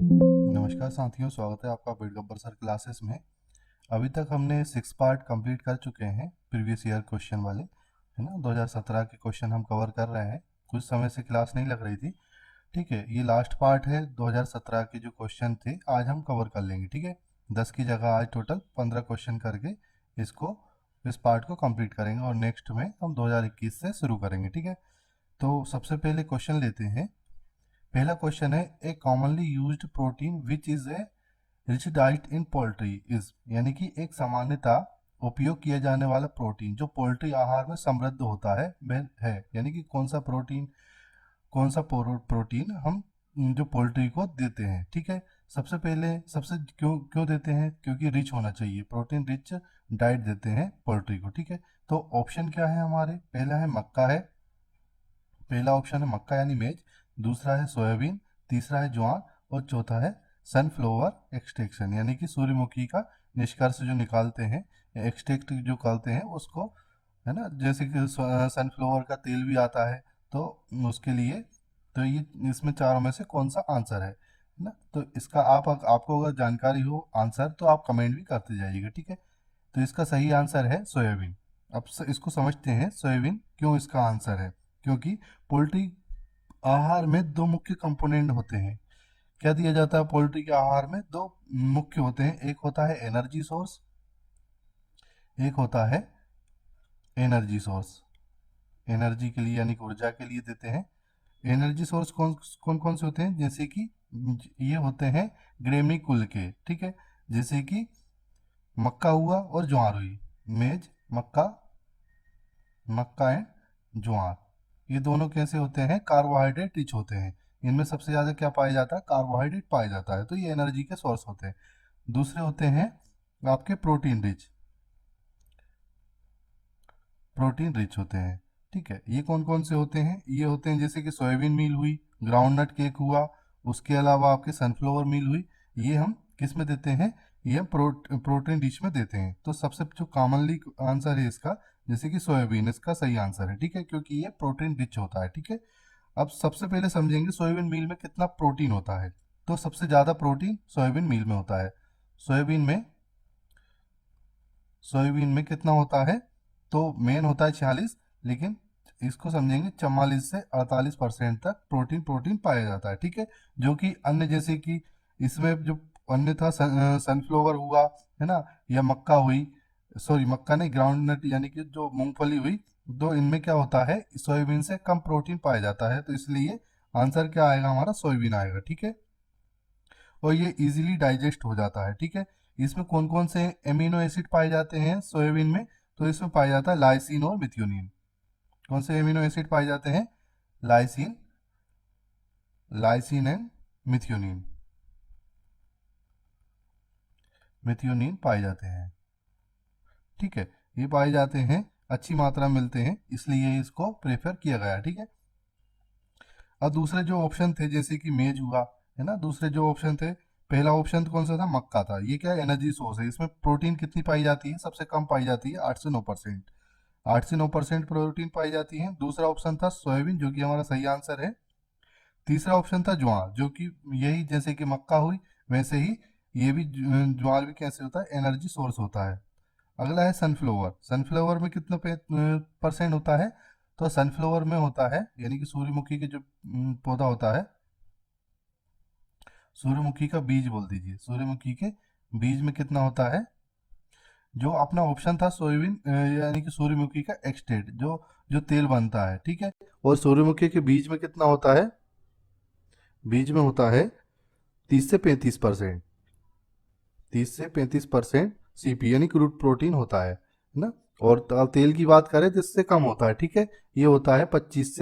नमस्कार साथियों, स्वागत है आपका बीट गब्बर सर क्लासेस में। अभी तक हमने 6 पार्ट कंप्लीट कर चुके हैं प्रीवियस ईयर क्वेश्चन वाले, है ना। 2017 के क्वेश्चन हम कवर कर रहे हैं। कुछ समय से क्लास नहीं लग रही थी, ठीक है। ये लास्ट पार्ट है 2017 के जो क्वेश्चन थे, आज हम कवर कर लेंगे, ठीक है। 10 की जगह आज टोटल 15 क्वेश्चन करके इसको इस पार्ट को कंप्लीट करेंगे और नेक्स्ट में हम 2021 से शुरू करेंगे, ठीक है। तो सबसे पहले क्वेश्चन लेते हैं। पहला क्वेश्चन है, a commonly used protein which is a rich diet in poultry is, यानी कि एक सामान्यता उपयोग किया जाने वाला प्रोटीन जो पोल्ट्री आहार में समृद्ध होता है वह है, यानी कि कौन सा प्रोटीन हम जो पोल्ट्री को देते हैं, ठीक है। सबसे पहले सबसे क्यों क्यों देते हैं, क्योंकि रिच होना चाहिए, प्रोटीन रिच डाइट देते हैं पोल्ट्री को, ठीक है। तो ऑप्शन क्या है हमारे, पहला ऑप्शन है मक्का यानी मेज, दूसरा है सोयाबीन, तीसरा है ज्वार और चौथा है सनफ्लावर एक्सट्रैक्शन, यानी कि सूर्यमुखी का निष्कर्ष जो निकालते हैं, एक्सट्रैक्ट जो करते हैं उसको, है ना। जैसे कि सनफ्लावर का तेल भी आता है, तो उसके लिए तो ये इसमें चारों में से कौन सा आंसर है ना। तो इसका आपको अगर जानकारी हो आंसर तो आप कमेंट भी करते जाइएगा, ठीक है। तो इसका सही आंसर है सोयाबीन। अब इसको समझते हैं सोयाबीन क्यों इसका आंसर है। क्योंकि पोल्ट्री आहार में दो मुख्य कंपोनेंट होते हैं। क्या दिया जाता है पोल्ट्री के आहार में, दो मुख्य होते हैं, एक होता है एनर्जी सोर्स, एक होता है एनर्जी सोर्स। एनर्जी के लिए यानी कि ऊर्जा के लिए देते हैं। एनर्जी सोर्स कौन कौन कौन से होते हैं, जैसे कि ये होते हैं ग्रेमी कुल के, ठीक है। जैसे कि मक्का हुआ और ज्वार हुई, मेज मक्का, मक्का एंड ज्वार, ये दोनों कैसे होते हैं, कार्बोहाइड्रेट रिच होते हैं। इनमें सबसे ज़्यादा क्या पाया जाता है, कार्बोहाइड्रेट पाया जाता है, तो ये एनर्जी के सोर्स होते हैं। दूसरे होते हैं आपके प्रोटीन रिच होते हैं, ठीक है। ये कौन कौन से होते हैं, ये होते हैं जैसे कि सोयाबीन मील हुई, ग्राउंडनट केक हुआ, उसके अलावा आपके सनफ्लावर मील हुई। ये हम किस में देते हैं, ये हम प्रोटीन रिच में देते हैं। तो सबसे जो कॉमनली आंसर है इसका, जैसे कि सोयाबीन इसका सही आंसर है, ठीक है, क्योंकि ये प्रोटीन रिच होता है, ठीक है। अब सबसे पहले समझेंगे सोयाबीन मील में कितना प्रोटीन होता है। तो सबसे ज़्यादा प्रोटीन सोयाबीन मील में होता है। सोयाबीन में सोयाबीन में कितना होता है, तो मेन होता है 46, लेकिन इसको समझेंगे 44 से 48% तक प्रोटीन प्रोटीन पाया जाता है, ठीक है। जो कि अन्य जैसे कि इसमें जो अन्य था सनफ्लावर हुआ, है ना, या मक्का हुई, सॉरी मक्का नहीं, ग्राउंड नट यानी कि जो मूंगफली हुई, तो इनमें क्या होता है, सोयाबीन से कम प्रोटीन पाया जाता है, तो इसलिए आंसर क्या आएगा हमारा, सोयाबीन आएगा, ठीक है। और ये इजीली डाइजेस्ट हो जाता है, ठीक है। इसमें कौन कौन से एमिनो एसिड पाए जाते हैं सोयाबीन में, तो इसमें पाया जाता है लाइसिन और मिथ्योनिन। कौन से एमिनो एसिड पाए जाते हैं, lysine lysine and methionine, methionine पाए जाते हैं, ठीक है। ये पाए जाते हैं, अच्छी मात्रा में मिलते हैं, इसलिए इसको प्रेफर किया गया, ठीक है। अब दूसरे जो ऑप्शन थे जैसे कि मेज हुआ, है ना, दूसरे जो ऑप्शन थे, पहला ऑप्शन कौन सा था, मक्का था। ये क्या एनर्जी सोर्स है, इसमें प्रोटीन कितनी पाई जाती है, सबसे कम पाई जाती है 8 से 9%, 8 से 9% प्रोटीन पाई जाती है। दूसरा ऑप्शन था सोयाबीन, जो कि हमारा सही आंसर है। तीसरा ऑप्शन था ज्वार, जो कि यही जैसे कि मक्का हुई वैसे ही ये भी ज्वार भी कैसे होता है, एनर्जी सोर्स होता है। अगला है सनफ्लावर, सनफ्लावर में कितना परसेंट होता है, तो सनफ्लावर में होता है, यानी कि सूर्यमुखी के जो पौधा होता है, सूर्यमुखी का बीज बोल दीजिए, सूर्यमुखी के बीज में कितना होता है, जो अपना ऑप्शन था सोयाबीन यानी कि सूर्यमुखी का एक्सट्रैक्ट जो जो तेल बनता है, ठीक है। और सूर्यमुखी के बीज में कितना होता है, बीज में होता है 30 से 35%, 30 से 35% सीपी यानी क्रूड प्रोटीन होता है ना। और तेल की बात करें तो इससे कम होता है, ठीक है। ये होता है 25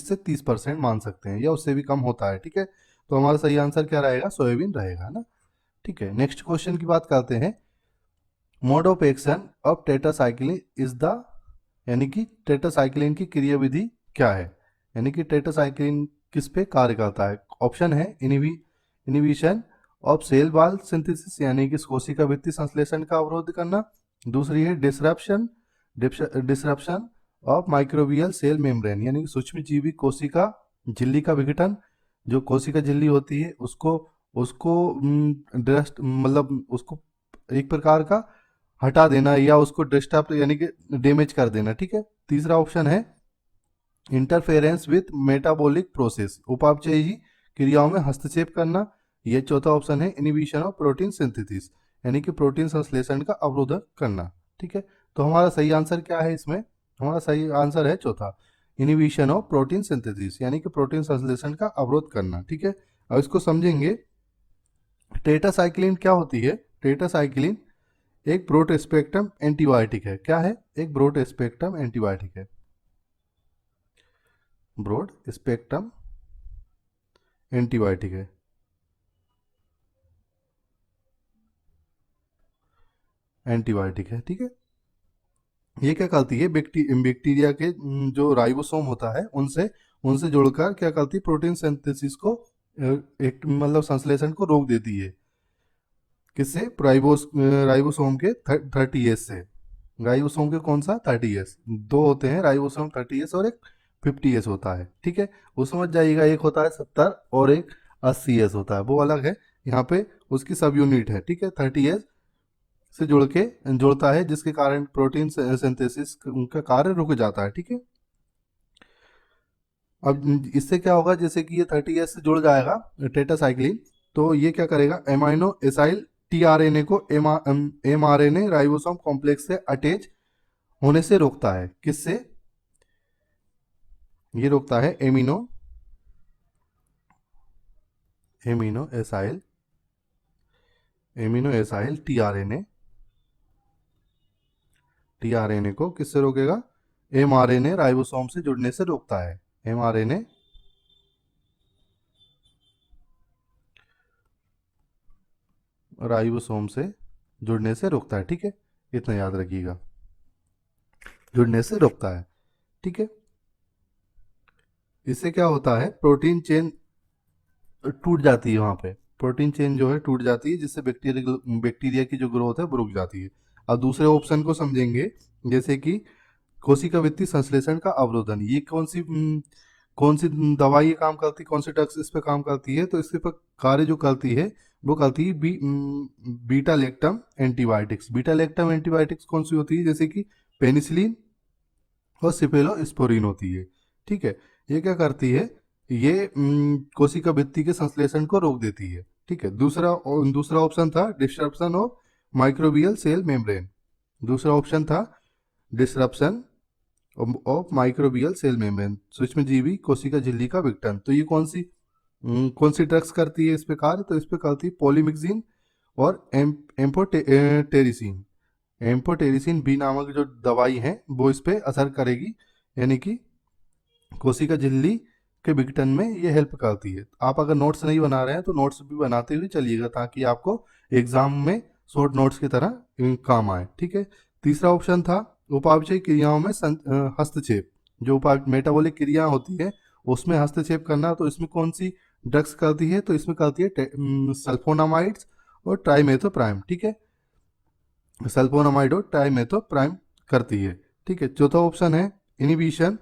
से 30% मान सकते हैं, या उससे भी कम होता है, ठीक है। तो हमारा सही आंसर क्या रहेगा, सोयाबीन रहेगा ना, ठीक है। नेक्स्ट क्वेश्चन की बात करते हैं। Mode of action of tetracycline is the, यानी कि टेट्रासाइक्लिन की क्रियाविधि क्या है, यानी कि टेट्रासाइक्लिन किस पे कार्य करता है। ऑप्शन है inhibition of cell wall synthesis, यानी कि कोशिका भित्ति संश्लेषण का अवरोध करना। दूसरी है disruption of microbial cell membrane, यानी कि सूक्ष्मजीवी कोशिका झिल्ली का विघटन। जो कोशिका झिल्ली होती है उसको उसको ड्रस्ट मतलब उसको एक प्रकार का हटा देना या उसको डिस्टर्ब यानी कि डैमेज कर देना, ठीक है। तीसरा ऑप्शन है इंटरफेरेंस विथ मेटाबॉलिक प्रोसेस, उपापचयी क्रियाओं में हस्तक्षेप करना। ये चौथा ऑप्शन है इनिबिशन ऑफ प्रोटीन सिंथेसिस, यानी कि प्रोटीन संश्लेषण का अवरोध करना, ठीक है। तो हमारा सही आंसर क्या है इसमें? हमारा सही आंसर है चौथा, इनिबिशन ऑफ प्रोटीन सिंथेसिस, यानी कि प्रोटीन संश्लेषण का अवरोध करना, ठीक है। अब इसको समझेंगे। टेट्रासाइक्लिन क्या होती है? टेट्रासाइक्लिन एक ब्रॉड स्पेक्ट्रम एंटीबायोटिक है। क्या है? एक ब्रॉड स्पेक्ट्रम एंटीबायोटिक है। ब्रॉड स्पेक्ट्रम एंटीबायोटिक है। एंटीबायोटिक है, ठीक है। ये क्या करती है? बैक्टीरिया के जो राइबोसोम होता है उनसे उनसे जुड़कर क्या करती है? प्रोटीन सिंथेसिस को एक मतलब संश्लेषण को रोक देती है। किससे? राइबोसोम के 30S से। राइबोसोम के कौन सा? 30S। दो होते हैं राइबोसोम, 30S और एक 50S होता है, ठीक है। वो समझ जाइएगा, एक होता है 70 और एक 80S होता है, वो अलग है। यहाँ पे उसकी सब यूनिट है, ठीक है। 30S से जुड़ता है जिसके कारण प्रोटीन सिंथेसिस उनका कार्य रुक जाता है, ठीक है। अब इससे क्या होगा? जैसे कि ये 30S से जुड़ जाएगा टेट्रासाइक्लिन, तो ये क्या करेगा? एमाइनो एसाइल टीआरएनए को एमआरएनए राइबोसोम कॉम्प्लेक्स से अटैच होने से रोकता है। किससे? ये रोकता है एमिनो एसाइल टीआरएनए को किससे रोकेगा? एमआरएनए राइबोसोम से जुड़ने से रोकता है। एमआरएनए राइबोसोम से जुड़ने से रोकता है, ठीक है। इतना याद रखिएगा, जुड़ने से रोकता है, ठीक है। इससे क्या होता है? प्रोटीन चेन टूट जाती है, वहाँ पे प्रोटीन चेन जो है टूट जाती है, जिससे बैक्टीरिया की जो ग्रोथ है वो रुक जाती है। अब दूसरे ऑप्शन को समझेंगे, जैसे कि कोशिका भित्ति संश्लेषण का अवरोधन। ये कौन सी दवाई ये काम करती, कौन सी ड्रग्स इस पे काम करती है? तो इसके पर कार्य जो करती है वो करती है beta lactam antibiotics. Beta lactam antibiotics कौन सी होती है? जैसे कि पेनिसिलिन और सिफेलोस्पोरिन होती है, ठीक है। ये क्या करती है? ये कोशिका भित्ति के संश्लेषण को रोक देती है, ठीक है। दूसरा ऑप्शन था disruption of microbial cell membrane. दूसरा ऑप्शन था disruption of microbial cell membrane, सूक्ष्मजीवी कोशिका झिल्ली का विघटन। तो ये कौन सी ड्रग्स करती है इस पे कार्य? तो इस पे करती है पॉलीमिक्सिन और एम्फोटेरिसिन। एम्फोटेरिसिन बी नामक जो दवाई है वो इस पे असर करेगी, यानी कि कोशिका झिल्ली के विघटन में ये हेल्प करती है। आप अगर नोट्स नहीं बना रहे हैं तो नोट्स भी बनाते हुए चलिएगा, ताकि आपको एग्जाम में शॉर्ट नोट्स की तरह काम आए, ठीक है। तीसरा ऑप्शन था उपापचय क्रियाओं में हस्तक्षेप। जो मेटाबॉलिक क्रिया होती है उसमें हस्तक्षेप करना। तो इसमें कौन सी ड्रग्स करती है? तो इसमें करती है सल्फोनामाइड्स और ट्राइमेथोप्राइम, ठीक है। सल्फोनामाइड और ट्राइमेथोप्राइम करती है, ठीक है। चौथा ऑप्शन है इनिबिशन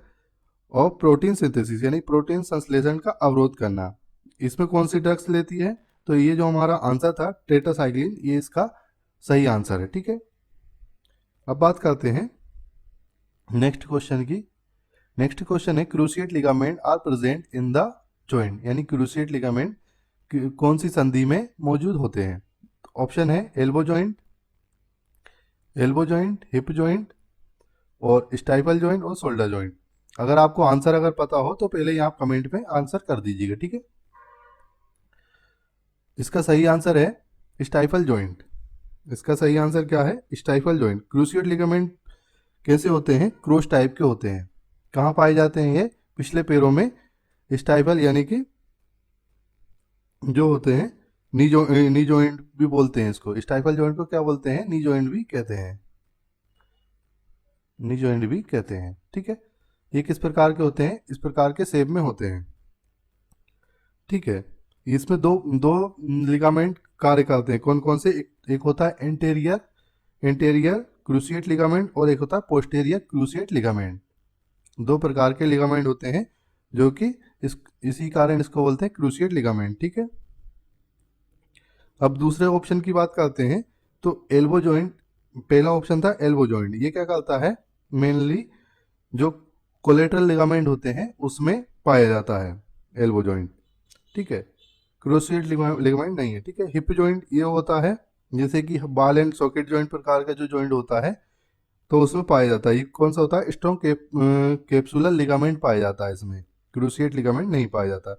और प्रोटीन सिंथेसिस, यानी प्रोटीन संश्लेषण का अवरोध करना। इसमें कौन सी ड्रग्स लेती है? तो ये जो हमारा आंसर था टेट्रासाइक्लिन, ये इसका सही आंसर है, ठीक है। अब बात करते हैं नेक्स्ट क्वेश्चन की। नेक्स्ट क्वेश्चन है cruciate ligament are present in the joint, यानी क्रूसिएट लिगामेंट कौन सी संधि में मौजूद होते हैं? ऑप्शन है एल्बो जॉइंट, हिप जॉइंट और स्टाइपल जॉइंट और शोल्डर जॉइंट। अगर आपको आंसर अगर पता हो तो पहले ही आप कमेंट में आंसर कर दीजिएगा, ठीक है। इसका सही आंसर है स्टाइफल जॉइंट। इसका सही आंसर क्या है? Stifle joint. क्रूसिएट लिगामेंट कैसे होते हैं? क्रॉस टाइप के होते हैं। कहाँ पाए जाते हैं ये? पिछले पैरों में। स्टाइफल यानी कि जो होते हैं नी जॉइंट भी बोलते हैं इसको। स्टाइफल जॉइंट को क्या बोलते हैं? नी जॉइंट भी कहते हैं, नी जॉइंट भी कहते हैं, ठीक है। ये किस प्रकार के होते हैं? इस प्रकार के शेप में होते हैं, ठीक है। इसमें दो दो लिगामेंट कार्य करते हैं। कौन कौन से? एक होता है एंटेरियर क्रूसिएट लिगामेंट और एक होता है पोस्टेरियर क्रूसिएट लिगामेंट। दो प्रकार के लिगामेंट होते हैं जो कि इसी कारण इसको बोलते हैं क्रूसिएट लिगामेंट। ठीक है, अब दूसरे ऑप्शन की बात करते हैं। तो एल्बो जॉइंट, पहला ऑप्शन था एल्बो जॉइंट, ये क्या करता है, मेनली जो कोलेटरल लिगामेंट होते हैं उसमें पाया जाता है एल्बो जॉइंट। ठीक है, क्रूसिएट लिगामेंट नहीं है। ठीक है, हिप जॉइंट ये होता है जैसे कि बाल एंड सॉकेट जॉइंट प्रकार का जो जॉइंट होता है तो उसमें पाया जाता है। ये कौन सा होता है, स्ट्रॉन्ग कैप्सुलर लिगामेंट पाया जाता है, इसमें क्रूसिएट लिगामेंट नहीं पाया जाता।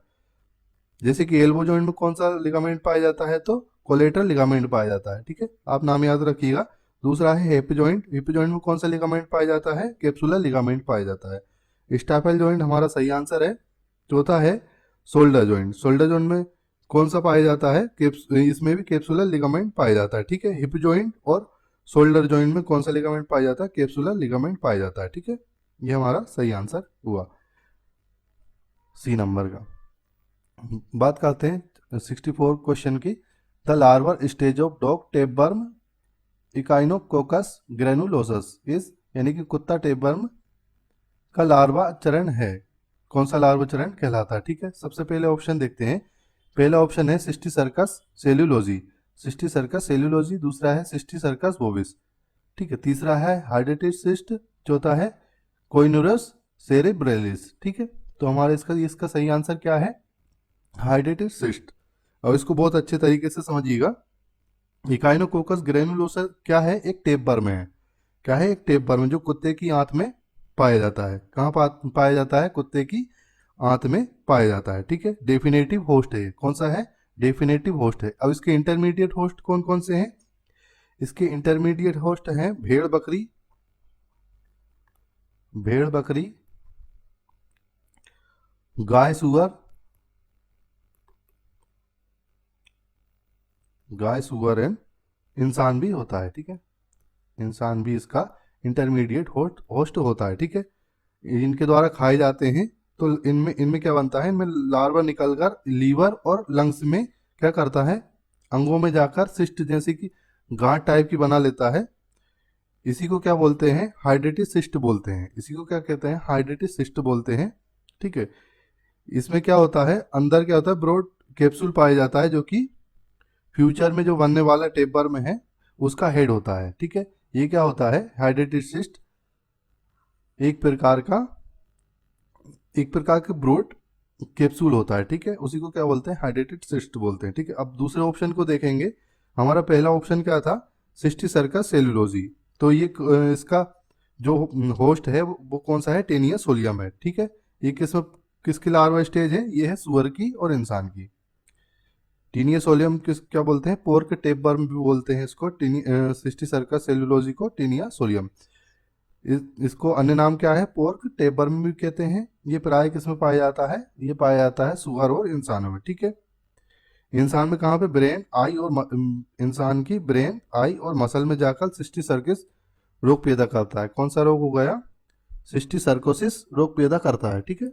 जैसे कि एल्बो जॉइंट में कौन सा लिगामेंट पाया जाता है, तो कोलेटरल लिगामेंट पाया जाता है। ठीक है, आप नाम याद रखिएगा। दूसरा है हिप जॉइंट, हिप जॉइंट में कौन सा लिगामेंट पाया जाता है, कैप्सुलर लिगामेंट पाया जाता है। स्टाइपल जॉइंट हमारा सही आंसर है। चौथा है शोल्डर जॉइंट, शोल्डर जॉइंट में कौन सा पाया जाता है, इसमें भी कैप्सुलर लिगामेंट पाया जाता है। ठीक है, हिप जॉइंट और शोल्डर जॉइंट में कौन सा लिगामेंट पाया जाता है, कैप्सुलर लिगामेंट पाया जाता है। ठीक है, ये हमारा सही आंसर हुआ सी नंबर का। बात करते हैं 64 क्वेश्चन की। The larval stage of dog tapeworm echinococcus granulosus is, यानी कि कुत्ता टेपवर्म का लार्वा चरण है, कौन सा लार्वा चरण कहलाता है। ठीक है, सबसे पहले ऑप्शन देखते हैं। पहला ऑप्शन है सिस्टिसर्कस सेल्यूलोजी, सिस्टिसर्कस सेल्यूलोजी। दूसरा है सिस्टिसर्कस बोविस। ठीक है, तीसरा है हाइडेटिस सिस्ट। चौथा है कोइनुरस सेरेब्रेलिस। ठीक है, तो हमारे इसका सही आंसर क्या है, हाइडेटिस सिस्ट। और इसको बहुत अच्छे तरीके से समझिएगा। इकाइनोकोकस ग्रेनुलोसा क्या है, एक टेपवर्म है। क्या है, एक टेपवर्म जो कुत्ते की आंत में पाया जाता है। कहाँ पाया जाता है, कुत्ते की आंत में पाया जाता है। ठीक है, डेफिनेटिव होस्ट है, कौन सा है, डेफिनेटिव होस्ट है। अब इसके इंटरमीडिएट होस्ट कौन कौन से हैं, इसके इंटरमीडिएट होस्ट हैं भेड़ बकरी, भेड़ बकरी, गाय सुअर, गाय सुअर एंड इंसान भी होता है। ठीक है, इंसान भी इसका इंटरमीडिएट होस्ट होता है। ठीक है, इनके द्वारा खाए जाते हैं। तो इनमें इनमें क्या बनता है, इनमें लार्वा निकलकर लीवर और लंग्स में क्या करता है, अंगों में जाकर सिस्ट जैसी कि गांठ टाइप की बना लेता है। इसी को क्या बोलते हैं, हाइड्रेटिस सिस्ट बोलते हैं। इसी को क्या कहते हैं, हाइड्रेटिस सिस्ट बोलते हैं। ठीक है, इसमें क्या होता है, अंदर क्या होता है, ब्रॉड कैप्सूल पाया जाता है जो कि फ्यूचर में जो बनने वाला टेपवर्म है उसका हेड होता है। ठीक है, ये क्या होता है, हाइड्रेटिस सिस्ट एक प्रकार का ब्रॉड कैप्सूल होता है। ठीक है, उसी को क्या बोलते हैं, हाइड्रेटेड सिस्ट बोलते हैं। ठीक है, अब दूसरे ऑप्शन को देखेंगे। हमारा पहला ऑप्शन क्या था, सिस्टिसर्कस सेलुलोजी। तो ये इसका जो होस्ट है वो कौन सा है, टेनिया सोलियम है। ठीक है, ये किसकी लार्वा स्टेज है, ये है सुअर की और इंसान की। टीनिया सोलियम क्या बोलते हैं, पोर्क टेपवर्म भी बोलते हैं इसको, सिस्टिसर्कस सेलुलोजी को टीनिया सोलियम। इसको अन्य नाम क्या है, पोर्क टेपवर्म भी कहते हैं। ये प्राय किसमें पाया जाता है, ये पाया जाता है सुअर और इंसानों में। ठीक है, इंसान में कहाँ पे, ब्रेन आई और इंसान की ब्रेन आई और मसल में जाकर सिस्टिसर्कस रोग पैदा करता है। कौन सा रोग हो गया, सिस्टिसर्कोसिस रोग पैदा करता है। ठीक है,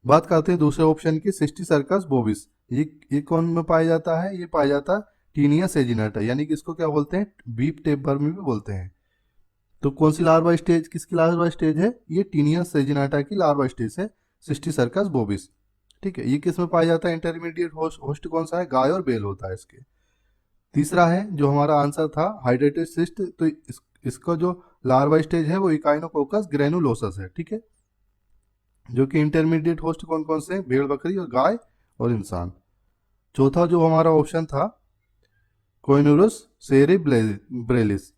बात करते हैं दूसरे ऑप्शन की, सिस्टिसर्कस बोविस। ये कौन में पाया जाता है, ये पाया जाता है टीनिया सेजिनाटा, यानी कि इसको क्या बोलते हैं, बीफ टेपवर्म भी बोलते हैं। तो कौन सी लार्वा स्टेज, किसकी लार्वा स्टेज है, ये टीनिया सेजिनाटा की लार्वा स्टेज है, सिस्टिसर्कस बोविस। ठीक है, ये किस में पाया जाता है, इंटरमीडिएट होस्ट कौन सा है, गाय और बेल होता है इसके। तीसरा है जो हमारा आंसर था हाइड्रेटेड सिस्ट, तो इसका जो लार्वा स्टेज है वो इकाइनोकोकस ग्रेनुलोसस है। ठीक है, जो कि इंटरमीडिएट होस्ट कौन कौन से, भेड़ बकरी और गाय और इंसान। चौथा जो हमारा ऑप्शन था कोइनुरस सेरेब्रेलिस,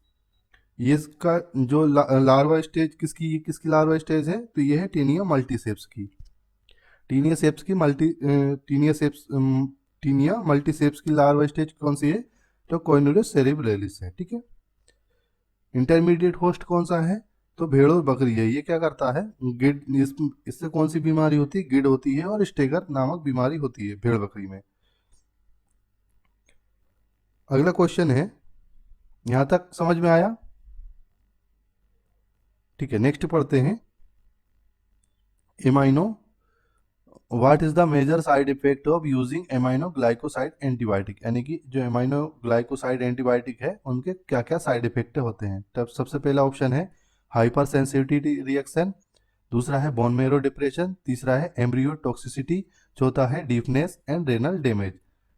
ये इसका जो लार्वा स्टेज किसकी लार्वा स्टेज है, तो ये है टीनिया मल्टीसेप्स की, टीनिया मल्टीसेप्स की लार्वा स्टेज कौन सी है, तो कोइनुरस सेरेब्रेलिस है। ठीक है, इंटरमीडिएट होस्ट कौन सा है, तो भेड़ और बकरी है। ये क्या करता है, गिड, इससे कौन सी बीमारी होती है, गिड होती है और स्टेगर नामक बीमारी होती है भेड़ बकरी में। अगला क्वेश्चन है, यहां तक समझ में आया। ठीक है, नेक्स्ट पढ़ते हैं। Amino, what is the major side effect of using amino glycoside antibiotic, यानी कि जो एमाइनो ग्लाइकोसाइड एंटीबायोटिक है उनके क्या क्या साइड इफेक्ट होते हैं। तब सबसे पहला ऑप्शन है हाइपर सेंसिटिविटी रिएक्शन। दूसरा है बोन मेरो डिप्रेशन, तीसरा है एम्ब्रियो टॉक्सिसिटी, चौथा है डीपनेस एंड रेनल डैमेज।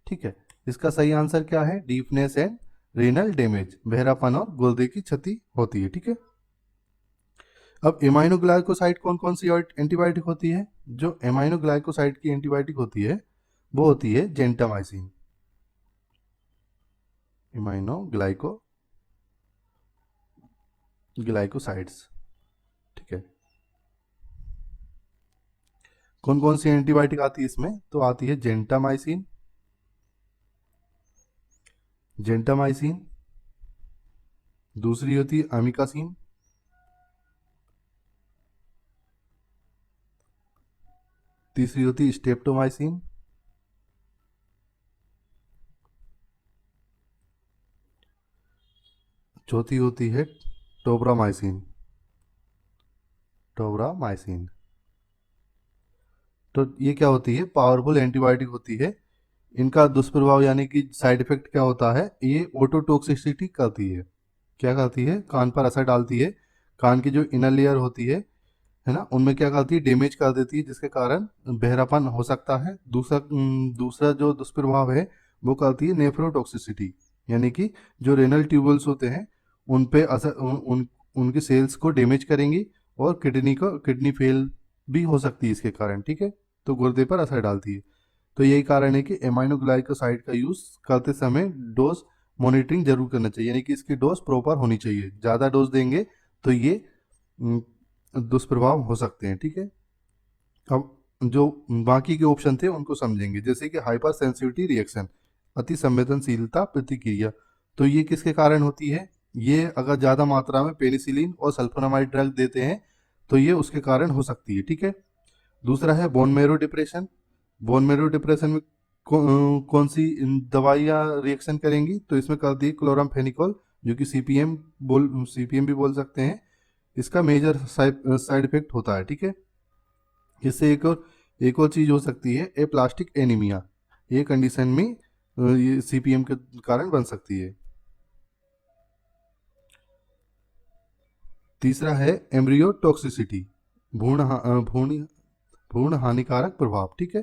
ठीक है, इसका सही आंसर क्या है? डीपनेस एंड रेनल डैमेज, बहरापन और गुर्दे की क्षति होती है। ठीक है, अब एमाइनोग्लाइकोसाइड कौन कौन सी एंटीबायोटिक होती है? जो एमाइनोग्लाइकोसाइड की एंटीबायोटिक होती है वो होती है जेंटामाइसिन, ग्लाइकोसाइड्स। ठीक है, कौन कौन सी एंटीबायोटिक आती है इसमें? तो आती है जेंटामाइसिन, दूसरी होती है अमिकासिन, तीसरी होती है स्टेप्टोमाइसिन, चौथी होती है टोब्रामाइसिन। तो ये क्या होती है? पावरफुल एंटीबायोटिक होती है। इनका दुष्प्रभाव यानी कि साइड इफेक्ट क्या होता है? ये ओटोटॉक्सिसिटी करती है। क्या करती है? कान पर असर डालती है। कान की जो इनर लेयर होती है ना, उनमें क्या करती है? डैमेज कर देती है, जिसके कारण बहरापन हो सकता है। दूसरा जो दुष्प्रभाव है वो करती है नेफ्रोटॉक्सिसिटी, यानी कि जो रेनल ट्यूबल्स होते हैं उन पे असर उनके सेल्स को डैमेज करेंगी और किडनी फेल भी हो सकती है इसके कारण। ठीक है, तो गुर्दे पर असर डालती है। तो यही कारण है कि एमाइनोग्लाइकोसाइड का यूज़ करते समय डोज मॉनिटरिंग जरूर करना चाहिए, यानी कि इसकी डोज प्रॉपर होनी चाहिए। ज़्यादा डोज देंगे तो ये दुष्प्रभाव हो सकते हैं। ठीक है, अब जो बाकी के ऑप्शन थे उनको समझेंगे, जैसे कि हाइपर सेंसिटिविटी रिएक्शन, अति संवेदनशीलता प्रतिक्रिया। तो ये किसके कारण होती है? ये अगर ज़्यादा मात्रा में पेनिसिलिन और सल्फोनामाइड ड्रग देते हैं तो ये उसके कारण हो सकती है। ठीक है, दूसरा है bone marrow depression. Bone marrow depression में कौन सी दवाइयाँ रिएक्शन करेंगी? तो इसमें करती है क्लोरामफेनिकोल, जो कि सीपीएम भी बोल सकते हैं। इसका मेजर साइड इफेक्ट होता है। ठीक है, इससे एक और चीज हो सकती है एप्लास्टिक एनीमिया। ये कंडीशन में ये सीपीएम के कारण बन सकती है। तीसरा है एम्ब्रियो टॉक्सिसिटी, भ्रूण हानिकारक प्रभाव। ठीक है,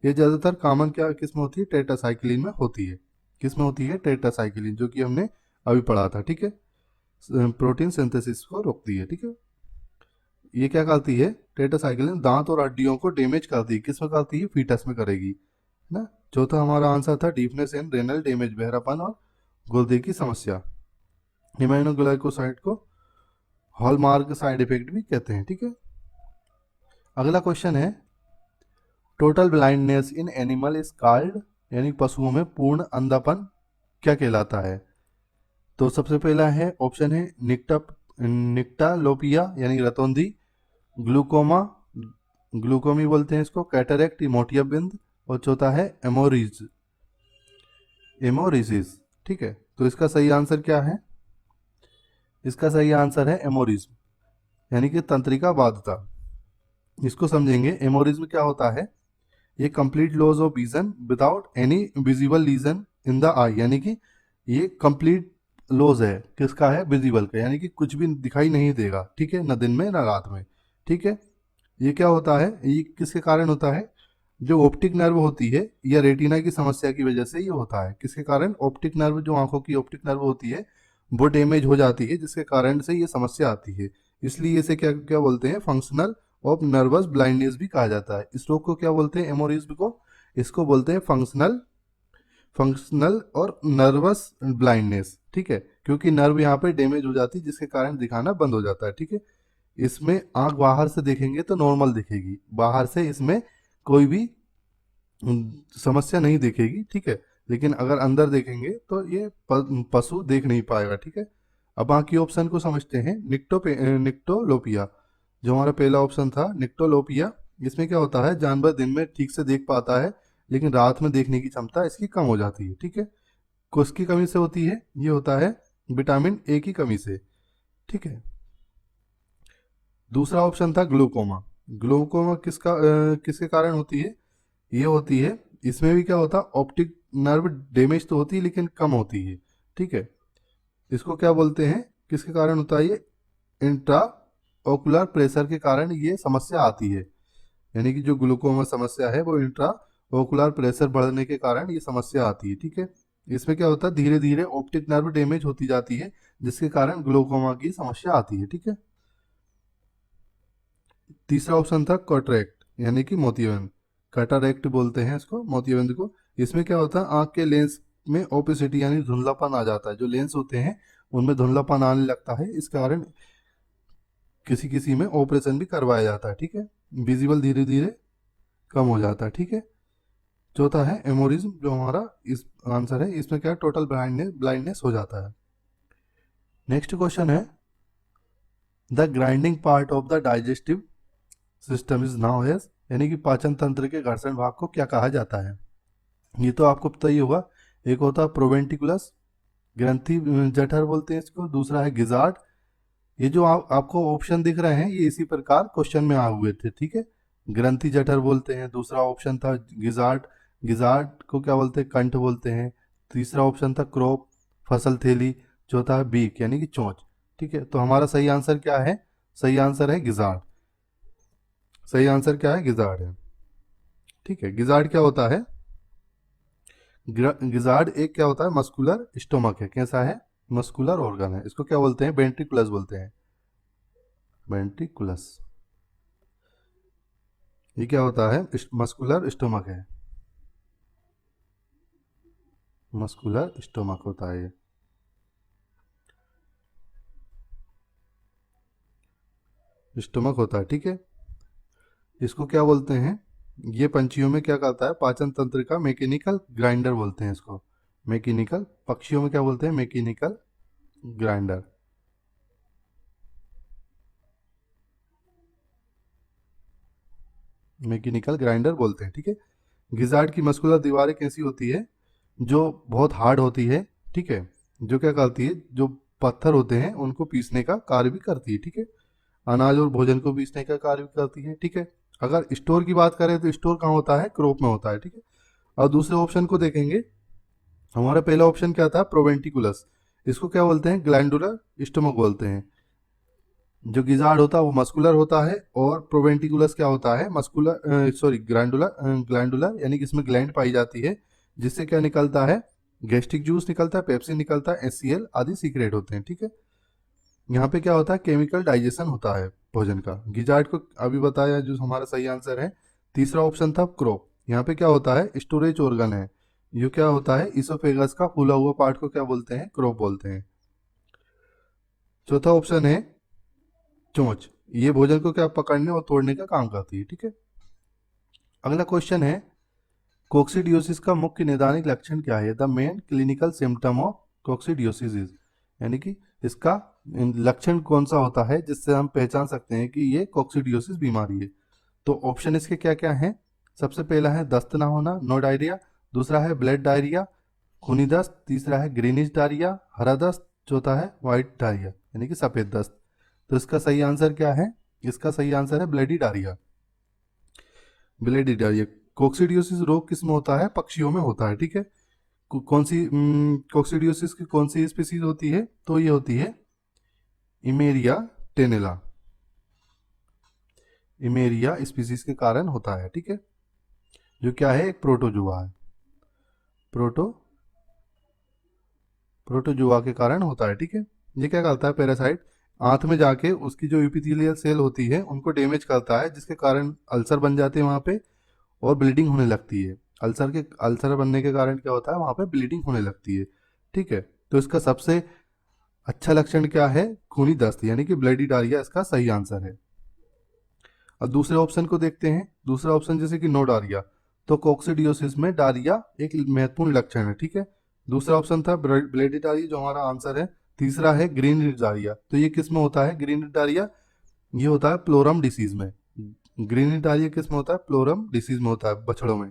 ये ज्यादातर कॉमन क्या किस्म होती है? टेट्रासाइक्लिन में होती है। किसमें होती है? टेट्रासाइक्लिन, जो कि हमने अभी पढ़ा था। ठीक है, प्रोटीन सिंथेसिस को रोकती है। ठीक है, ये क्या करती है? टेट्रासाइक्लिन दांत और हड्डियों को डैमेज करती है। किस में करती है? फीटस में करेगी ना। चौथा हमारा आंसर था डीपनेस एंड रेनल डैमेज, बहरापन और गुर्दे की समस्या। इम्यूनोग्लाइकोसाइड को हॉलमार्क साइड इफेक्ट भी कहते हैं। ठीक है, अगला क्वेश्चन है total blindness in animal is called, यानी पशुओं में पूर्ण अंधापन क्या कहलाता है? तो सबसे पहला है ऑप्शन है निक्टालोपिया यानी रतौंधी, ग्लूकोमा, ग्लूकोमी बोलते हैं इसको, कैटरेक्ट मोतियाबिंद, और चौथा है एमोरिसिस। ठीक है, तो इसका सही आंसर क्या है? इसका सही आंसर है एमोरिज्म, यानी कि तंत्रिका बाध्यता। इसको समझेंगे। एमोरिज्म क्या होता है? ये complete loss of vision without any visible lesion in the eye, यानी कि ये कंप्लीट लॉस है। किसका है? विजिबल का, यानी कि कुछ भी दिखाई नहीं देगा। ठीक है, न दिन में न रात में। ठीक है, ये क्या होता है? ये किसके कारण होता है? जो ऑप्टिक नर्व होती है या रेटिना की समस्या की वजह से ये होता है। किसके कारण? ऑप्टिक नर्व, जो आंखों की ऑप्टिक नर्व होती है वो डैमेज हो जाती है, जिसके कारण से ये समस्या आती है। इसलिए इसे क्या क्या बोलते हैं? फंक्शनल ऑफ नर्वस ब्लाइंडनेस भी कहा जाता है। इस रोग को क्या बोलते हैं? एमोरिज्म को। इसको बोलते हैं फंक्शनल और नर्वस ब्लाइंडनेस। ठीक है, क्योंकि नर्व यहाँ पे डैमेज हो जाती है, जिसके कारण दिखाना बंद हो जाता है। ठीक है, इसमें आंख बाहर से देखेंगे तो नॉर्मल दिखेगी, बाहर से इसमें कोई भी समस्या नहीं दिखेगी। ठीक है, लेकिन अगर अंदर देखेंगे तो ये पशु देख नहीं पाएगा। ठीक है, अब बाकी ऑप्शन को समझते हैं। निक्टोलोपिया, जो हमारा पहला ऑप्शन था निक्टोलोपिया, इसमें क्या होता है? जानवर दिन में ठीक से देख पाता है, लेकिन रात में देखने की क्षमता इसकी कम हो जाती है। ठीक है, किसकी कमी से होती है? ये होता है विटामिन ए की कमी से। ठीक है, दूसरा ऑप्शन था ग्लूकोमा। ग्लूकोमा किसके कारण होती है? ये होती है, इसमें भी क्या होता है? ऑप्टिक नर्व डैमेज तो होती है लेकिन कम होती है। ठीक है, इसको क्या बोलते हैं? किसके कारण होता है? ये ओकुलर प्रेशर के कारण ये समस्या आती है, यानी कि जो ग्लूकोमा समस्या है वो इंट्रा ओकुलर प्रेशर बढ़ने के कारण ये समस्या आती है। ठीक है, इसमें क्या होता है, धीरे धीरे ऑप्टिक नर्व डैमेज होती जाती है जिसके कारण ग्लूकोमा की समस्या आती है। ठीक है, तीसरा ऑप्शन था कॉटरैक्ट यानी कि मोतियाबिंद, कैटरैक्ट बोलते हैं इसको, मोतियाबिंद को। इसमें क्या होता है, आंख के लेंस में ओपेसिटी यानी धुंधलापन आ जाता है, जो लेंस होते हैं उनमें धुंधलापन आने लगता है, इस कारण किसी किसी में ऑपरेशन भी करवाया जाता है। ठीक है, विजिबल धीरे धीरे कम हो जाता है। ठीक है, चौथा है एमोरिज्म, जो हमारा इस आंसर है, इसमें क्या टोटल ब्लाइंडनेस हो जाता है। नेक्स्ट क्वेश्चन है, the grinding part of the digestive system is now as, यानी कि पाचन तंत्र के घर्षण भाग को क्या कहा जाता है। ये तो आपको पता ही होगा, एक होता है प्रोवेंटिकुलस, ग्रंथि जठर बोलते हैं इसको, दूसरा है गिजार्ड। ये जो आपको ऑप्शन दिख रहे हैं ये इसी प्रकार क्वेश्चन में आए हुए थे। ठीक है, ग्रंथि जठर बोलते हैं, दूसरा ऑप्शन था गिजार्ड, गिजार्ड को क्या बोलते हैं, कंठ बोलते हैं, तीसरा ऑप्शन था क्रोप, फसल थैली, चौथा है बीक यानी कि चोंच। ठीक है, तो हमारा सही आंसर क्या है, सही आंसर है गिजार्ड, सही आंसर क्या है, गिजार्ड है। ठीक है, गिजार्ड क्या होता है, गिजार्ड एक क्या होता है, मस्कुलर स्टोमक है, कैसा है, मस्कुलर ऑर्गन है, इसको क्या बोलते हैं, वेंट्रिकुलस बोलते हैं, वेंट्रिकुलस। ये क्या होता है, मस्कुलर स्टोमक है, मस्कुलर स्टोमक होता है ये। स्टोमक होता है। ठीक है, इसको क्या बोलते हैं, ये पंछियों में क्या करता है, पाचन तंत्र का मैकेनिकल ग्राइंडर बोलते हैं इसको, मैकेनिकल, पक्षियों में क्या बोलते हैं, मैकेनिकल ग्राइंडर। मैकेनिकल ग्राइंडर बोलते हैं। ठीक है, गिजार्ड की मस्कुलर दीवारें कैसी होती है, जो बहुत हार्ड होती है। ठीक है, जो क्या करती है, जो पत्थर होते हैं उनको पीसने का कार्य भी करती है। ठीक है, अनाज और भोजन को पीसने का कार्य भी करती है। ठीक है, अगर स्टोर की बात करें तो स्टोर कहाँ होता है, क्रोप में होता है। ठीक है, और दूसरे ऑप्शन को देखेंगे, हमारा पहला ऑप्शन क्या था, प्रोवेंटिकुलस, इसको क्या बोलते हैं, ग्लैंडुलर स्टोमक बोलते हैं। जो गिजार्ड होता है वो मस्कुलर होता है, और प्रोवेंटिकुलस क्या होता है, मस्कुलर सॉरी ग्लैंडुलर, ग्लैंडुलर यानी कि इसमें ग्लैंड पाई जाती है, जिससे क्या निकलता है, गैस्ट्रिक जूस निकलता है, पेप्सिन निकलता है, एचसीएल आदि सीक्रेट होते हैं। ठीक है, यहाँ पे क्या होता है, केमिकल डाइजेशन होता है भोजन का। गिजार्ड को अभी बताया, जो हमारा सही आंसर है, तीसरा ऑप्शन था क्रोप, यहाँ पे क्या होता है, स्टोरेज ऑर्गन है, ये क्या होता है, इसोफेगस का फूला हुआ पार्ट को क्या बोलते हैं, क्रोप बोलते हैं। चौथा ऑप्शन है चोंच, ये भोजन को क्या पकड़ने और तोड़ने का काम करती है। ठीक है, अगला क्वेश्चन है, कोक्सीडियोसिस का मुख्य नैदानिक लक्षण क्या है, the main clinical symptom of coccidiosis is, यानी कि इसका लक्षण कौन सा होता है जिससे हम पहचान सकते हैं कि ये कोक्सीडियोसिस बीमारी है। तो ऑप्शन इसके क्या क्या हैं, सबसे पहला है दस्त ना होना, नो डायरिया, दूसरा है ब्लड डायरिया, खूनी दस्त, तीसरा है ग्रीनिश डायरिया, हरा दस्त, चौथा है व्हाइट डायरिया यानी कि सफेद दस्त। तो इसका सही आंसर क्या है, इसका सही आंसर है ब्लडी डायरिया, ब्लडी डायरिया। कोक्सीडियोसिस रोग किस में होता है, पक्षियों में होता है। ठीक है, कौन सी कोक्सीडियोसिस की कौन सी स्पीसीज होती है, तो ये होती है इमेरिया टेनेला, इमेरिया स्पीसीज के कारण होता है। ठीक है, जो क्या है, एक प्रोटोजुआ है, प्रोटोजुआ के कारण होता है। ठीक है, ये क्या करता है, पैरासाइट आंत में जाके उसकी जो यूपिथेलियल सेल होती है उनको डैमेज करता है, जिसके कारण अल्सर बन जाते हैं वहाँ पे, और ब्लीडिंग होने लगती है। अल्सर बनने के कारण क्या होता है, वहाँ पे ब्लीडिंग होने लगती है। ठीक है, तो इसका सबसे अच्छा लक्षण क्या है, खूनी दस्त यानी कि ब्लडी डायरिया इसका सही आंसर है। अब दूसरे ऑप्शन को देखते हैं, दूसरा ऑप्शन जैसे कि नो डायरिया, तो कोक्सीडियोसिस में डायरिया एक महत्वपूर्ण लक्षण है। ठीक है, दूसरा ऑप्शन था ब्लडी डायरिया जो हमारा आंसर है, तीसरा है ग्रीन डायरिया, तो ये किस में होता है, ग्रीन डायरिया ये होता है प्लोरम डिसीज में, ग्रीन डायरिया किस में होता है, प्लोरम डिसीज में होता है, बछड़ों में।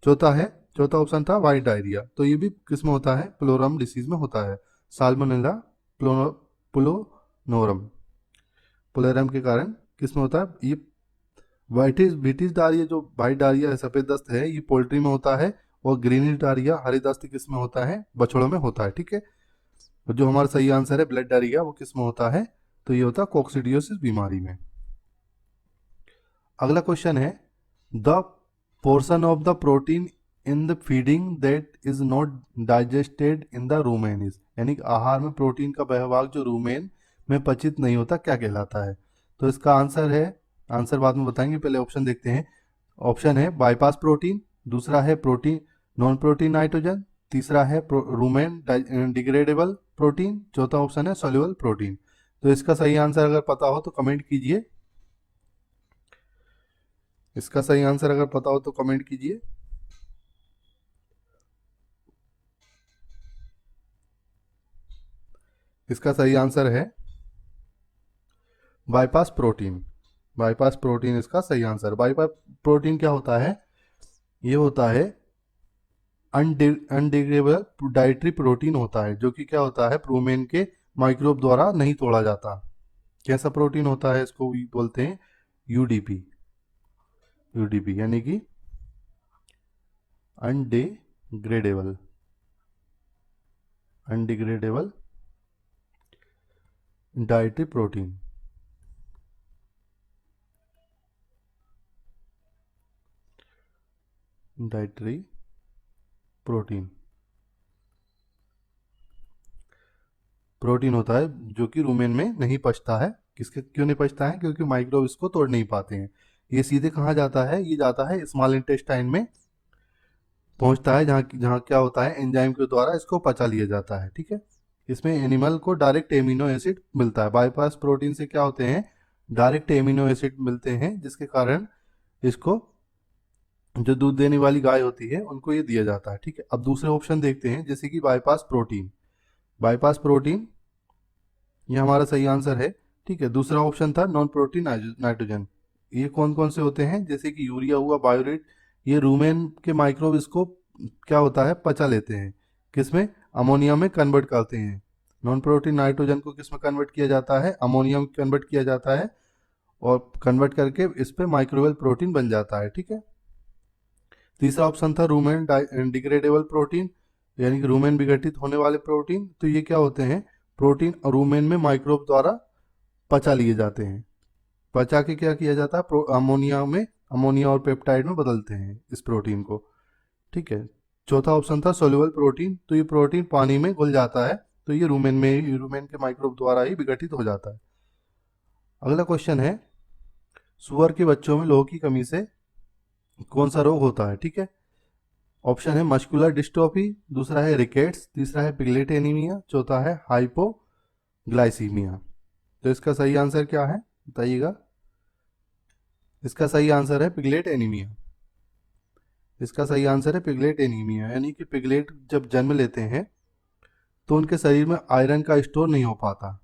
चौथा ऑप्शन था व्हाइट डायरिया, तो ये भी किस में होता है, प्लोरम डिसीज में होता है, साल्मोनेला पुलोनोरम, पुलेरम के कारण किस में होता है, ये ब्रिटिश डायरिया, जो व्हाइट डायरिया है, सफेद दस्त है, ये पोल्ट्री में होता है, और ग्रीनिश डायरिया हरी दस्त किस में होता है, बछड़ों में होता है। ठीक है, जो हमारा सही आंसर है ब्लड डायरिया वो किस में होता है, तो ये होता है कोक्सीडियोसिस बीमारी में। अगला क्वेश्चन है the portion of the protein in the feeding that is not digested in the rumen is, यानी कि आहार में प्रोटीन का वह भाग जो रूमेन में पचित नहीं होता क्या कहलाता है? तो इसका आंसर है, आंसर बाद में बताएंगे, पहले ऑप्शन देखते हैं। ऑप्शन है बाईपास प्रोटीन, दूसरा है प्रोटीन नॉन प्रोटीन नाइट्रोजन, तीसरा है रूमेन डिग्रेडेबल प्रोटीन, चौथा ऑप्शन है सोल्यूबल प्रोटीन। तो इसका सही आंसर अगर पता हो तो कमेंट कीजिए। इसका सही आंसर अगर पता हो तो कमेंट कीजिए। इसका सही आंसर है बाईपास प्रोटीन। बाईपास प्रोटीन इसका सही आंसर। बाईपास प्रोटीन क्या होता है? ये होता है अनडिग्रेडेबल डाइटरी प्रोटीन होता है, जो कि क्या होता है रूमेन के माइक्रोब द्वारा नहीं तोड़ा जाता। कैसा प्रोटीन होता है? इसको बोलते हैं यूडीपी। यूडीपी यानी कि undegradable dietary protein. Dietary protein protein होता है जो कि रूमेन में नहीं पचता है। किसके क्यों नहीं पचता है? क्योंकि माइक्रोब इसको तोड़ नहीं पाते हैं। ये सीधे कहाँ जाता है? ये जाता है स्मॉल इंटेस्टाइन में पहुंचता है, जहाँ जहाँ क्या होता है एंजाइम के द्वारा इसको पचा लिया जाता है। ठीक है, इसमें एनिमल को डायरेक्ट एमिनो एसिड मिलता है। बाईपास प्रोटीन से क्या होते हैं? डायरेक्ट एमिनो एसिड मिलते हैं, जिसके कारण इसको जो दूध देने वाली गाय होती है उनको ये दिया जाता है। ठीक है, अब दूसरे ऑप्शन देखते हैं, जैसे कि बाईपास प्रोटीन। बाईपास प्रोटीन ये हमारा सही आंसर है। ठीक है, दूसरा ऑप्शन था नॉन प्रोटीन नाइट्रोजन। ये कौन कौन से होते हैं? जैसे कि यूरिया हुआ, बायोरेट, ये रूमेन के माइक्रोब इसको क्या होता है पचा लेते हैं, किसमें? अमोनिया में कन्वर्ट करते हैं। नॉन प्रोटीन नाइट्रोजन को किस में कन्वर्ट किया जाता है? अमोनिया में कन्वर्ट किया जाता है, और कन्वर्ट करके इस पे माइक्रोवेल प्रोटीन बन जाता है। ठीक है, तीसरा ऑप्शन था रूमेन डिग्रेडेबल प्रोटीन, यानी कि रूमेन विघटित होने वाले प्रोटीन। तो ये क्या होते हैं? प्रोटीन रूमेन में माइक्रोब द्वारा पचा लिए जाते हैं। पचा के क्या किया जाता है? अमोनिया में, अमोनिया और पेप्टाइड में बदलते हैं इस प्रोटीन को। ठीक है, चौथा ऑप्शन था सोल्यूबल प्रोटीन। तो ये प्रोटीन पानी में घुल जाता है, तो ये रूमेन के माइक्रोब द्वारा ही विघटित हो जाता है। अगला क्वेश्चन है सुअर के बच्चों में लोह की कमी से कौन सा रोग होता है? ठीक है, ऑप्शन है मस्कुलर डिस्ट्रोफी, दूसरा है रिकेट्स, तीसरा है पिगलेट एनीमिया, चौथा है हाइपोग्लाइसीमिया। तो इसका सही आंसर क्या है बताइएगा? इसका सही आंसर है पिगलेट एनीमिया। इसका सही आंसर है पिगलेट एनीमिया, यानी कि पिगलेट जब जन्म लेते हैं तो उनके शरीर में आयरन का स्टोर नहीं हो पाता,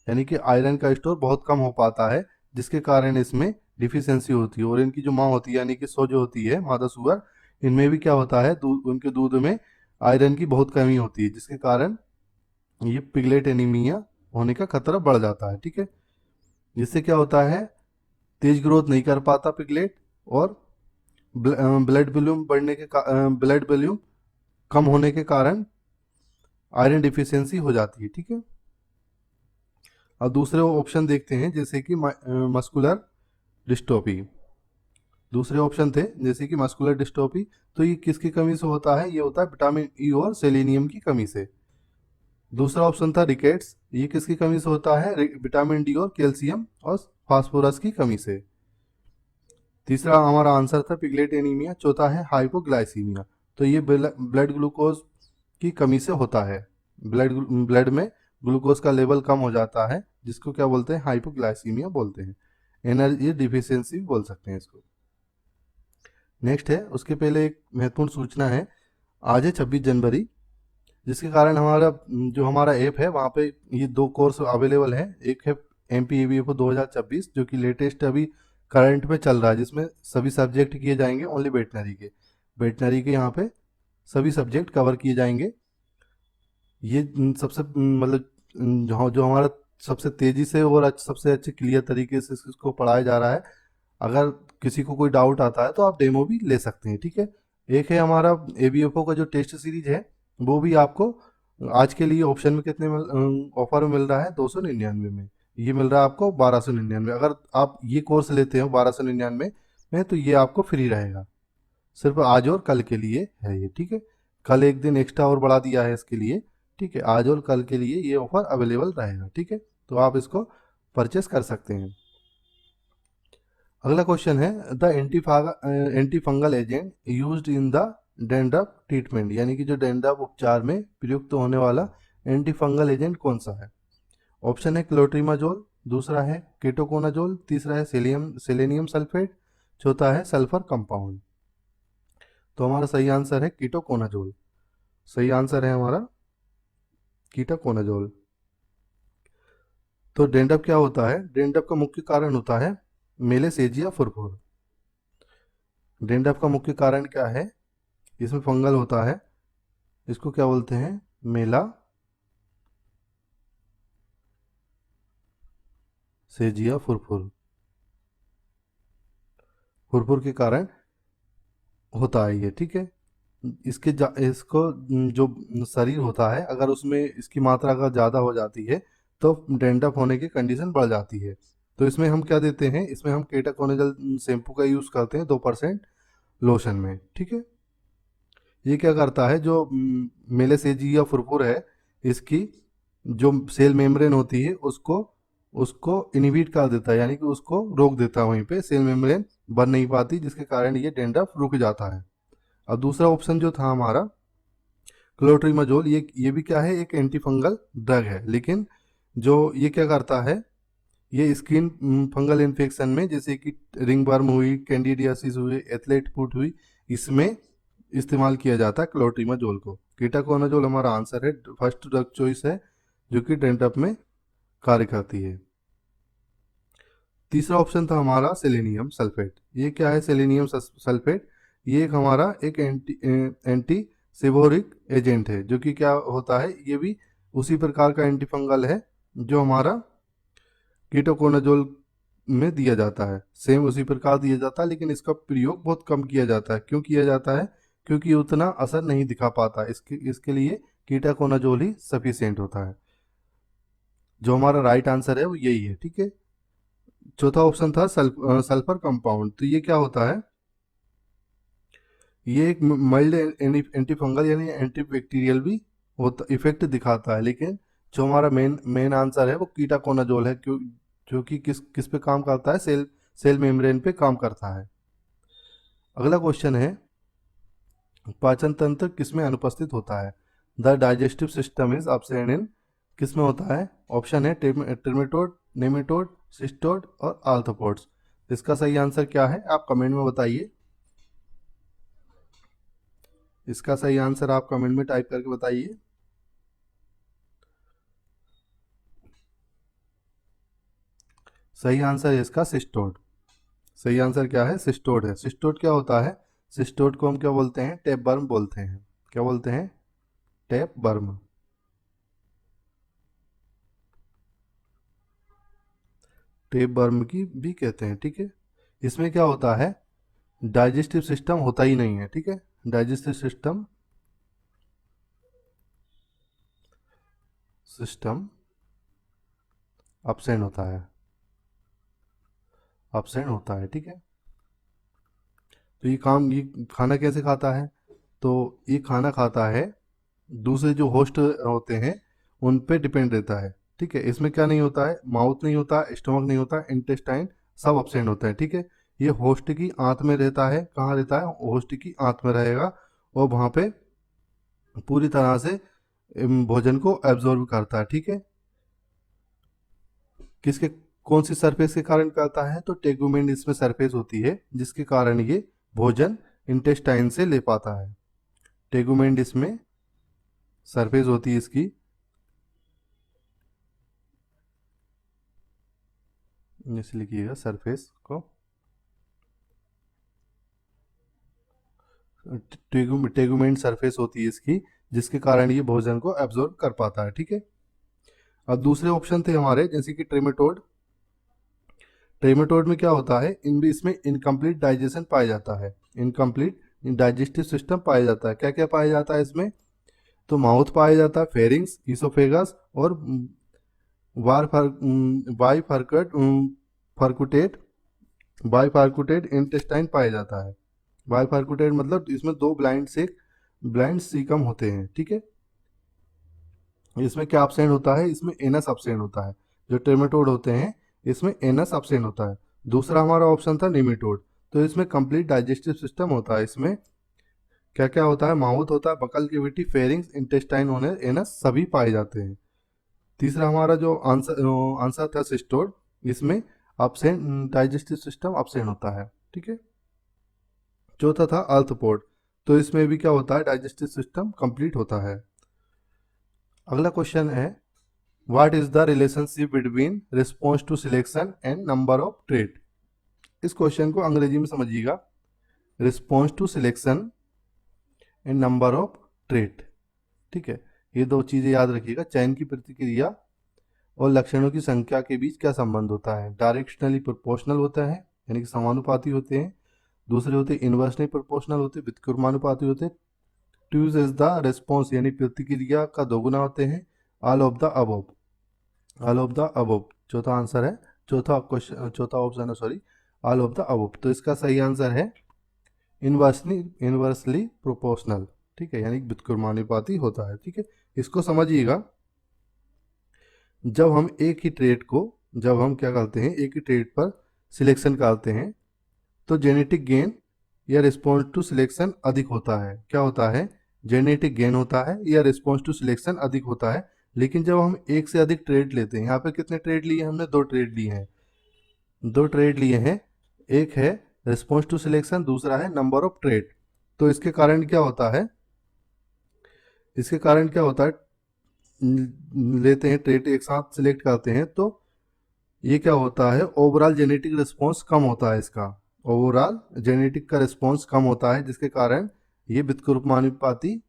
यानी कि आयरन का स्टोर बहुत कम हो पाता है, जिसके कारण इसमें डिफिशियंसी होती है। और इनकी जो माँ होती है, यानी कि सो जो होती है मादा सुअर, इनमें भी क्या होता है उनके दूध में आयरन की बहुत कमी होती है, जिसके कारण ये पिगलेट एनीमिया होने का खतरा बढ़ जाता है। ठीक है, जिससे क्या होता है तेज ग्रोथ नहीं कर पाता पिगलेट, और ब्लड वॉल्यूम बढ़ने के ब्लड वॉल्यूम कम होने के कारण आयरन डिफिशियंसी हो जाती है। ठीक है, अब दूसरे ऑप्शन देखते हैं, जैसे कि मस्कुलर डिस्ट्रोफी। दूसरे ऑप्शन थे जैसे कि मस्कुलर डिस्ट्रोफी, तो ये किसकी कमी से होता है? ये होता है विटामिन ई और सेलेनियम की कमी से। दूसरा ऑप्शन था रिकेट्स, ये किसकी कमी से होता है? विटामिन डी और कैल्शियम और फास्फोरस की कमी से। तीसरा हमारा आंसर था पिगलेट एनीमिया, चौथा है हाइपोग्लाइसीमिया। तो ये ब्लड ग्लूकोज की कमी से होता है। ब्लड में ग्लूकोज का लेवल कम हो जाता है, जिसको क्या बोलते हैं? हाइपोग्लाइसीमिया बोलते हैं। एनर्जी डिफिशियंसी भी बोल सकते हैं इसको। नेक्स्ट है, उसके पहले एक महत्वपूर्ण सूचना है। आज है 26 जनवरी, जिसके कारण हमारा ऐप है वहाँ पे ये दो कोर्स अवेलेबल है। एक है MPAVFO 2026, जो कि लेटेस्ट अभी करंट में चल रहा है, जिसमें सभी सब्जेक्ट किए जाएंगे ओनली वेटनरी के यहाँ पे सभी सब्जेक्ट कवर किए जाएंगे। ये सबसे मतलब जो हमारा सबसे तेज़ी से और सबसे अच्छे क्लियर तरीके से इसको पढ़ाया जा रहा है। अगर किसी को कोई डाउट आता है तो आप डेमो भी ले सकते हैं। ठीक है, एक है हमारा AVFO का जो टेस्ट सीरीज है, वो भी आपको आज के लिए ऑप्शन में कितने ऑफर में मिल रहा है? 299 में। ये मिल रहा है आपको 1299। अगर आप ये कोर्स लेते हो 1299 में तो ये आपको फ्री रहेगा। सिर्फ आज और कल के लिए है ये, ठीक है। कल एक दिन एक्स्ट्रा और बढ़ा दिया है इसके लिए, ठीक है। आज और कल के लिए ये ऑफर अवेलेबल रहेगा, ठीक है। तो आप इसको परचेस कर सकते हैं। अगला क्वेश्चन है the anti fungal agent used in the dandruff treatment, यानी कि जो डैंड्रफ उपचार में प्रयुक्त होने वाला एंटी फंगल एजेंट कौन सा है? ऑप्शन है क्लोट्रीमाजोल, दूसरा है केटोकोनाजोल, तीसरा है सेलेनियम सल्फेट, चौथा है सल्फर कंपाउंड। तो हमारा सही आंसर है कीटोकोनाजोल। सही आंसर है हमारा कीटोकोनाजोल। तो डेंड्रफ क्या होता है? डेंड्रफ का मुख्य कारण होता है मेलेसेजिया फुरफुर। डेंड्रफ का मुख्य कारण क्या है? इसमें फंगल होता है, इसको क्या बोलते हैं? मेला सेजिया फुरफुर। फुरफुर के कारण होता है ये, ठीक है। इसको जो शरीर होता है अगर उसमें इसकी मात्रा अगर ज़्यादा हो जाती है तो डेंड्रफ होने की कंडीशन बढ़ जाती है। तो इसमें हम क्या देते हैं? इसमें हम केटाकोनाजोल शैम्पू का यूज़ करते हैं 2% लोशन में, ठीक है। ये क्या करता है? जो मेलेसेजिया फुरफुर है, इसकी जो सेल मेम्ब्रेन होती है उसको उसको इनहिबिट कर देता है, यानी कि उसको रोक देता है, वहीं पे सेल मेम्ब्रेन बन नहीं पाती, जिसके कारण ये डेंड्रफ रुक जाता है। अब दूसरा ऑप्शन जो था हमारा क्लोट्रीमाजोल, ये भी क्या है? एक एंटी फंगल ड्रग है, लेकिन जो ये क्या करता है, ये स्किन फंगल इन्फेक्शन में जैसे कि रिंगवर्म हुई, कैंडिडियासिस हुई, एथलेट फुट हुई, इसमें इस्तेमाल किया जाता है क्लोट्रीमाजोल को। कीटाकोनाजोल हमारा आंसर है, फर्स्ट ड्रग चॉइस है जो कि डेंड्रफ में कार्य करती है। तीसरा ऑप्शन था हमारा सेलेनियम सल्फेट। ये क्या है सेलेनियम सल्फेट? ये एक हमारा एक एंटी सेबोरिक एजेंट है, जो कि क्या होता है? ये भी उसी प्रकार का एंटी फंगल है जो हमारा कीटोकोनाजोल में दिया जाता है। सेम उसी प्रकार दिया जाता है, लेकिन इसका प्रयोग बहुत कम किया जाता है। क्यों किया जाता है? क्योंकि उतना असर नहीं दिखा पाता। इसके लिए कीटोकोनाजोल ही सफिशिएंट होता है। जो हमारा राइट आंसर है वो यही है, ठीक है। चौथा ऑप्शन था सल्फर कंपाउंड। तो ये क्या होता है? ये एक माइल्ड एंटी फंगल यानी एंटी बैक्टीरियल भी होता इफेक्ट दिखाता है, लेकिन जो हमारा मेन आंसर है वो कीटाकोनाजोल है, क्यों? जो कि किस पे काम करता है? सेल मेम्ब्रेन पे काम करता है। अगला क्वेश्चन है पाचन तंत्र किसमें अनुपस्थित होता है? The digestive system is absent in, किसमें होता है? ऑप्शन है ट्रिमेटोड, नेमेटोड, सिस्टोड और आर्थ्रोपोड्स। इसका सही आंसर क्या है आप कमेंट में बताइए। इसका सही आंसर आप कमेंट में टाइप करके बताइए। सही आंसर है इसका सिस्टोड। सही आंसर क्या है? सिस्टोड है। सिस्टोड क्या होता है? सिस्टोड को हम क्या बोलते हैं? टैप बर्म बोलते हैं। क्या बोलते हैं? टैप बर्म। टेप बर्म की भी कहते हैं, ठीक है। इसमें क्या होता है? डाइजेस्टिव सिस्टम होता ही नहीं है, ठीक है। डाइजेस्टिव सिस्टम एब्सेंट होता है, एब्सेंट होता है, ठीक है। तो ये खाना कैसे खाता है? तो ये खाना खाता है दूसरे जो होस्ट होते हैं उन पे डिपेंड रहता है, ठीक है। इसमें क्या नहीं होता है? माउथ नहीं होता, स्टमक नहीं होता, इंटेस्टाइन सब एब्सेंट होता है, ठीक है। ये होस्ट की आंत में रहता है। कहाँ रहता है? होस्ट की आंत में रहेगा और वहाँ पे पूरी तरह से भोजन को एब्जॉर्ब करता है, ठीक है। किसके कौन सी सरफेस के कारण करता है? तो टेगुमेंट इसमें सरफेस होती है जिसके कारण ये भोजन इंटेस्टाइन से ले पाता है। टेगुमेंट इसमें सरफेस होती है इसकी, जैसे लिखिएगा सरफेस को, टेगुमेंट सरफेस होती है इसकी, जिसके कारण ये भोजन को एब्जॉर्ब कर पाता है, ठीक है। अब दूसरे ऑप्शन थे हमारे जैसे कि ट्रेमेटोड। ट्रेमेटोड में क्या होता है? इसमें इनकम्प्लीट डाइजेशन पाया जाता है, इनकम्प्लीट डाइजेस्टिव सिस्टम पाया जाता है। क्या क्या पाया जाता है इसमें? तो माउथ पाया जाता है, फेरिंग्स, ईसोफेगस और बाइफरकट फर्कुटेट बाइफरकुटेट इंटेस्टाइन पाया जाता है। बाइफरकुटेट मतलब इसमें दो ब्लाइंड सीकम होते हैं, ठीक है। इसमें क्या एब्सेंट होता है, इसमें एनस एब्सेंट होता है। जो ट्रेमेटोड होते हैं इसमें एनस एब्सेंट होता है। दूसरा हमारा ऑप्शन था निमेटोड। तो इसमें कंप्लीट डाइजेस्टिव सिस्टम होता है। इसमें क्या क्या होता है, माउथ होता है, बकल कैविटी, फेरिंग्स, इंटेस्टाइन होने एनस सभी पाए जाते हैं। तीसरा हमारा जो आंसर आंसर था सिस्टोड, इसमें एब्सेंट डाइजेस्टिव सिस्टम एब्सेंट होता है, ठीक है। चौथा था आर्थ्रोपोड। तो इसमें भी क्या होता है, डाइजेस्टिव सिस्टम कंप्लीट होता है। अगला क्वेश्चन है, what is the relationship between response to selection and number of trait. इस क्वेश्चन को अंग्रेजी में समझिएगा, response to selection and number of trait, ठीक है। ये दो चीजें याद रखिएगा, चयन की प्रतिक्रिया और लक्षणों की संख्या के बीच क्या संबंध होता है। डायरेक्शनली प्रोपोर्शनल होता है, यानी कि समानुपाती होते हैं। दूसरे होते हैं इनवर्सली प्रोपोर्शनल होते हैं, व्युत्क्रमानुपाती होते हैं। ट्यूज इज द रिस्पॉन्स, यानी प्रतिक्रिया का दोगुना होते हैं। All of the above, all of the above चौथा आंसर है, चौथा क्वेश्चन, चौथा ऑप्शन है, sorry, all of the above. तो इसका सही आंसर है इनवर्सली प्रोपोर्शनल, ठीक है, यानी व्युत्क्रमानुपाती होता है, ठीक है। इसको समझिएगा, जब हम एक ही ट्रेड को, जब हम क्या करते हैं, एक ही ट्रेड पर सिलेक्शन करते हैं तो जेनेटिक गेन या रिस्पॉन्स टू सिलेक्शन अधिक होता है। क्या होता है, जेनेटिक गेन होता है या रिस्पॉन्स टू सिलेक्शन अधिक होता है। लेकिन जब हम एक से अधिक ट्रेड लेते हैं, यहाँ पे कितने ट्रेड लिए, हमने दो ट्रेड लिए हैं, दो ट्रेड लिए हैं। एक है रिस्पॉन्स टू सिलेक्शन, दूसरा है नंबर ऑफ ट्रेड। तो इसके कारण क्या होता है, इसके कारण क्या होता है, लेते हैं ट्रेड एक साथ सिलेक्ट करते हैं तो ये क्या होता है, ओवरऑल जेनेटिक रिस्पॉन्स कम होता है इसका, ओवरऑल जेनेटिक का रिस्पॉन्स कम होता है, जिसके कारण ये व्युत्क्रमानुपाती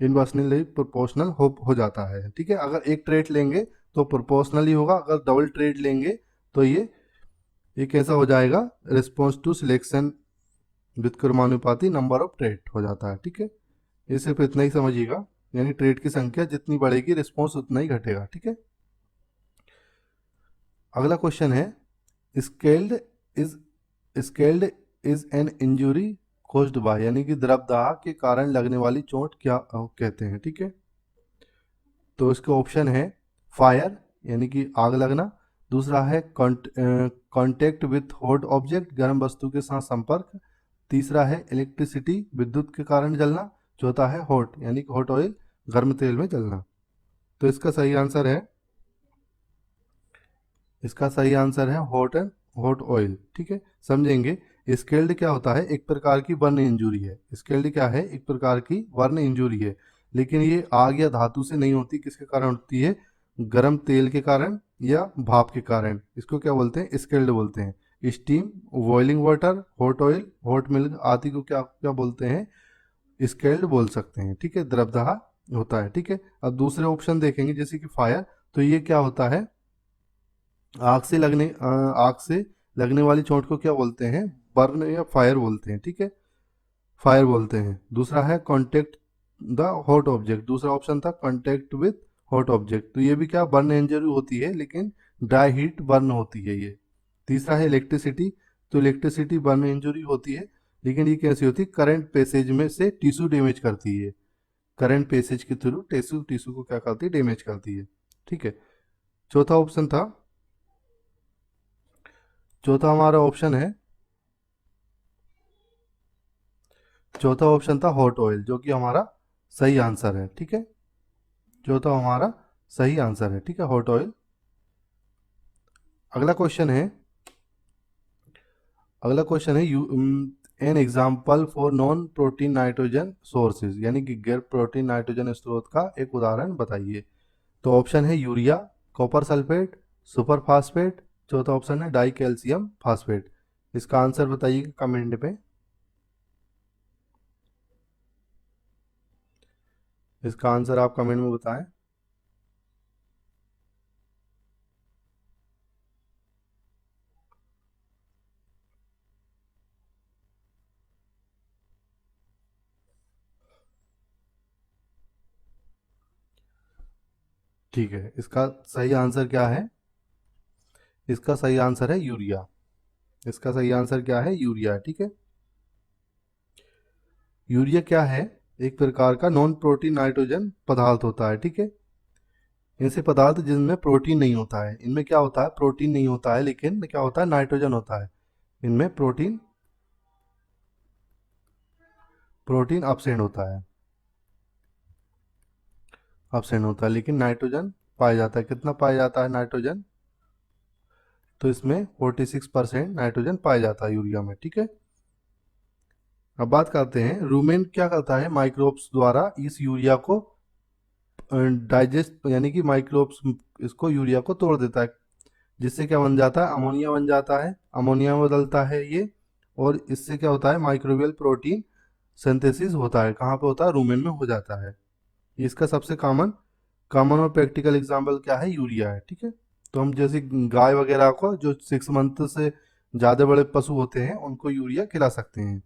इनवर्सली प्रोपोर्शनल हो जाता है, ठीक है। अगर एक ट्रेड लेंगे तो प्रोपोर्शनल ही होगा, अगर डबल ट्रेड लेंगे तो ये कैसा हो जाएगा, रिस्पॉन्स टू सिलेक्शन व्युत्क्रमानुपाती नंबर ऑफ ट्रेड हो जाता है, ठीक है। ये सिर्फ इतना ही समझिएगा, यानी ट्रेड की संख्या जितनी बढ़ेगी रिस्पॉन्स उतना ही घटेगा, ठीक है। अगला क्वेश्चन है, scaled is scaled is an injury caused by, यानी कि द्रवदाह के कारण लगने वाली चोट क्या कहते हैं, ठीक है। तो इसके ऑप्शन है फायर, यानी कि आग लगना। दूसरा है कांटेक्ट विथ हॉट ऑब्जेक्ट, गर्म वस्तु के साथ संपर्क। तीसरा है इलेक्ट्रिसिटी, विद्युत के कारण जलना। चौथा है हॉट, यानी कि हॉट ऑयल, गर्म तेल में जलना। तो इसका सही आंसर है, इसका सही आंसर है हॉट ऑयल, ठीक है। समझेंगे, स्केल्ड क्या होता है, एक प्रकार की बर्न इंजुरी है। स्केल्ड क्या है, एक प्रकार की बर्न इंजुरी है, लेकिन ये आग या धातु से नहीं होती। किसके कारण होती है, गर्म तेल के कारण या भाप के कारण। इसको क्या बोलते हैं, स्केल्ड बोलते हैं। Steam, boiling water, hot oil, hot milk आदि को क्या क्या बोलते हैं, स्केल्ड बोल सकते हैं, ठीक है। द्रवदाह होता है, ठीक है। अब दूसरे ऑप्शन देखेंगे, जैसे कि फायर, तो ये क्या होता है, आग से लगने वाली चोट को क्या बोलते हैं, बर्न या फायर बोलते हैं, ठीक है, फायर बोलते हैं। दूसरा है कॉन्टेक्ट द हॉट ऑब्जेक्ट, दूसरा ऑप्शन था कॉन्टेक्ट विथ हॉट ऑब्जेक्ट, तो ये भी क्या बर्न इंजरी होती है, लेकिन ड्राई हीट बर्न होती है ये। तीसरा है इलेक्ट्रिसिटी, तो इलेक्ट्रिसिटी बर्न इंजरी होती है, लेकिन ये कैसी होती है, करंट पैसेज में से टिश्यू डैमेज करती है। करंट पैसेज के थ्रू टिश्यू टिश्यू को क्या करती है, डैमेज करती है, ठीक है। चौथा ऑप्शन था, चौथा हमारा ऑप्शन है, चौथा ऑप्शन था हॉट ऑयल, जो कि हमारा सही आंसर है, ठीक है। चौथा हमारा सही आंसर है, ठीक है, हॉट ऑयल। अगला क्वेश्चन है, अगला क्वेश्चन है, you an example for non protein nitrogen sources, यानी कि गैर प्रोटीन नाइट्रोजन स्रोत का एक उदाहरण बताइए। तो ऑप्शन है urea, copper sulphate, super phosphate. चौथा ऑप्शन है डाई कैल्शियम फास्फेट। इसका आंसर बताइए कमेंट पे, इसका आंसर आप कमेंट में बताएं। ठीक है, इसका सही आंसर क्या है? इसका सही आंसर है यूरिया। इसका सही आंसर क्या है? यूरिया। ठीक है, यूरिया क्या है? एक प्रकार का नॉन प्रोटीन नाइट्रोजन पदार्थ होता है। ठीक है, ऐसे पदार्थ जिनमें प्रोटीन नहीं होता है। इनमें क्या होता है? प्रोटीन नहीं होता है, लेकिन क्या होता है? नाइट्रोजन होता है। इनमें प्रोटीन प्रोटीन अपसेंट होता है, अपसेंट होता है, लेकिन नाइट्रोजन पाया जाता है। कितना पाया जाता है नाइट्रोजन? तो इसमें 46% नाइट्रोजन पाया जाता है यूरिया में। ठीक है, अब बात करते हैं रूमेन क्या करता है? माइक्रोब्स द्वारा इस यूरिया को डाइजेस्ट, यानी कि माइक्रोब्स इसको यूरिया को तोड़ देता है, जिससे क्या बन जाता है? अमोनिया बन जाता है। अमोनिया में बदलता है ये, और इससे क्या होता है? माइक्रोबियल प्रोटीन सिंथेसिस होता है। कहाँ पे होता है? रूमेन में हो जाता है। इसका सबसे कॉमन कॉमन और प्रैक्टिकल एग्जाम्पल क्या है? यूरिया है। ठीक है, तो हम जैसे गाय वगैरह को, जो 6 मंथ से ज़्यादा बड़े पशु होते हैं, उनको यूरिया खिला सकते हैं।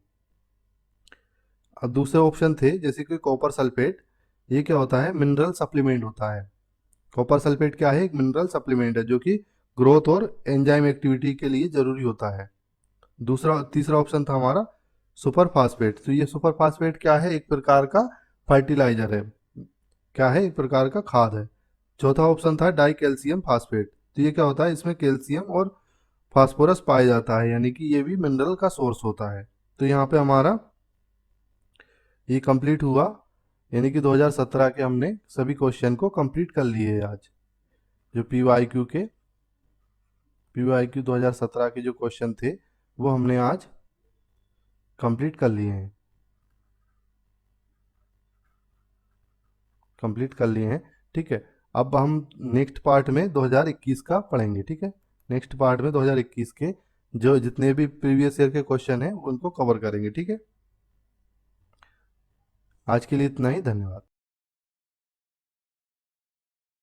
अब दूसरे ऑप्शन थे जैसे कि कॉपर सल्फेट। ये क्या होता है? मिनरल सप्लीमेंट होता है। कॉपर सल्फेट क्या है? एक मिनरल सप्लीमेंट है, जो कि ग्रोथ और एंजाइम एक्टिविटी के लिए जरूरी होता है। तीसरा ऑप्शन था हमारा सुपर फास्फेट। तो ये सुपर फास्फेट क्या है? एक प्रकार का फर्टिलाइजर है। क्या है? एक प्रकार का खाद है। चौथा ऑप्शन था डाई कैल्शियम फास्फेट। तो ये क्या होता है? इसमें कैल्शियम और फास्फोरस पाया जाता है, यानी कि ये भी मिनरल का सोर्स होता है। तो यहाँ पे हमारा ये कंप्लीट हुआ, यानी कि 2017 के हमने सभी क्वेश्चन को कंप्लीट कर लिए आज। जो पी वाई क्यू 2017 के जो क्वेश्चन थे, वो हमने आज कंप्लीट कर लिए हैं। ठीक है, अब हम नेक्स्ट पार्ट में 2021 का पढ़ेंगे। ठीक है, नेक्स्ट पार्ट में 2021 के जो जितने भी प्रीवियस ईयर के क्वेश्चन हैं उनको कवर करेंगे। ठीक है, आज के लिए इतना ही। धन्यवाद।